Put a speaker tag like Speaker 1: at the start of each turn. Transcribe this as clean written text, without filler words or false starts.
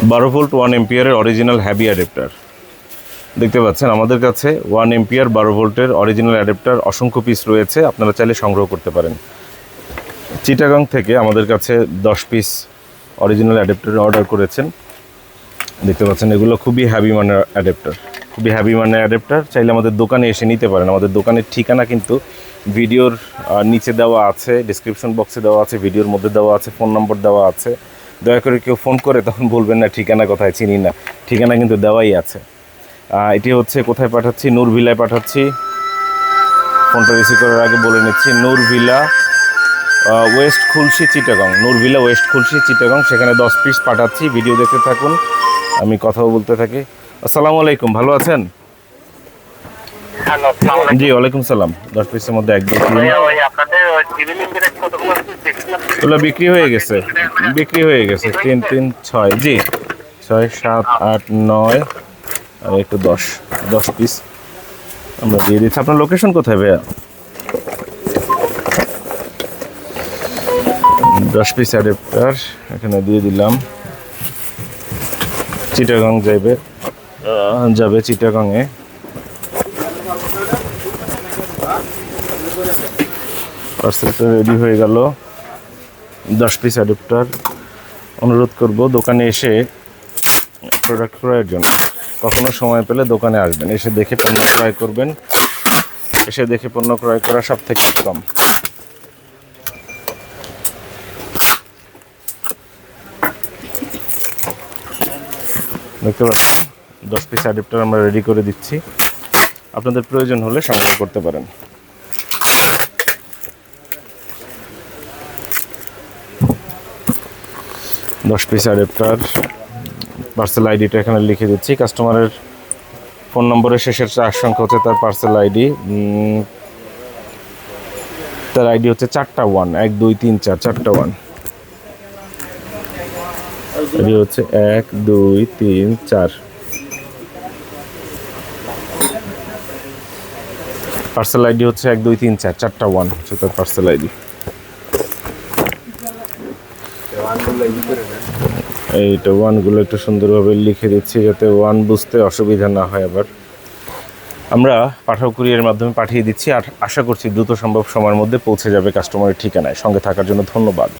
Speaker 1: 12 volt 1 এম্পিয়ারের original heavy adapter দেখতে পাচ্ছেন আমাদের কাছে 1 এম্পিয়ার 12 ভোল্টের অরিজিনাল অ্যাডাপ্টার অসংখ্য পিস রয়েছে, আপনারা চাইলে সংগ্রহ করতে পারেন। চিটাগাং থেকে আমাদের কাছে 10 পিস অরিজিনাল অ্যাডাপ্টার অর্ডার করেছেন, দেখতে পাচ্ছেন এগুলো খুবই হ্যাভি মানের অ্যাডাপ্টার, খুবই হ্যাভি মানের অ্যাডাপ্টার। চাইলে আমাদের দোকানে এসে নিতে পারেন। আমাদের দোকানের ঠিকানা কিন্তু ভিডিওর নিচে দেওয়া আছে, ডিসক্রিপশন বক্সে দেওয়া আছে, ভিডিওর মধ্যে দেওয়া আছে, ফোন নম্বর দেওয়া আছে। দয়া করে কেউ ফোন করে তখন বলবেন না ঠিকানা কোথায়, চিনি না, ঠিকানা কিন্তু দেওয়াই আছে। এটি হচ্ছে কোথায় পাঠাচ্ছি, নূরভিলায় পাঠাচ্ছি। ফোনটা রিসিভ করার আগে বলে নিচ্ছি, নূরভিলা ওয়েস্ট খুলশি চিটাগাং, নূরভিলা ওয়েস্ট খুলশি চিটাগাং, সেখানে 10 পিস পাঠাচ্ছি। ভিডিও দেখতে থাকুন, আমি কথাও বলতে থাকি। আসসালামু আলাইকুম, ভালো আছেন? জি ওয়ালাইকুম সালাম। 10 পিসের মধ্যে 1 2 3 ওগুলো বিক্রি হয়ে গেছে, বিক্রি হয়ে গেছে। 3 3 6 জি 6 7 8 9 আর একটু 10 পিস আমরা দিয়ে দিচ্ছি। আপনার লোকেশন কোথায় ভাইয়া? 10 পিস অ্যাডাপ্টার এখানে দিয়ে দিলাম। চিটাগাং যাবে চিটাগাংয়ে। পার্সেলটা রেডি হয়ে গেল। 10 পিস অ্যাডাপ্টার। অনুরোধ করব দোকানে এসে প্রোডাক্ট ক্রয়ের জন্য কখনো সময় পেলে দোকানে আসবেন, এসে দেখে পণ্য ক্রয় করবেন। এসে দেখে পণ্য ক্রয় করা সব থেকে উত্তম। দেখতে পাচ্ছেন 10 পিস অ্যাডাপ্টার আমরা রেডি করে দিচ্ছি, আপনাদের প্রয়োজন হলে সংগ্রহ করতে পারেন। দশ পিস অ্যাডাপ্টার, পার্সেল আইডিটা এখানে লিখে দিচ্ছি। কাস্টমারের ফোন নম্বরের শেষের 4 সংখ্যা হচ্ছে তার পার্সেল আইডি। তার আইডি হচ্ছে 4টা 1, 1 2 3 4, 4টা 1। আইডি হচ্ছে 1 2 3 4। পার্সেল আইডি হচ্ছে 1 2 3 4, 4টা 1 হচ্ছে তার পার্সেল আইডি। এইটা 1গুলো একটু সুন্দরভাবে লিখে দিচ্ছি যাতে 1 বুঝতে অসুবিধা না হয়। আবার আমরা পাঠাও কুরিয়ারের মাধ্যমে পাঠিয়ে দিচ্ছি, আর আশা করছি দ্রুত সম্ভব সময়ের মধ্যে পৌঁছে যাবে কাস্টমারের ঠিকানায়। সঙ্গে থাকার জন্য ধন্যবাদ।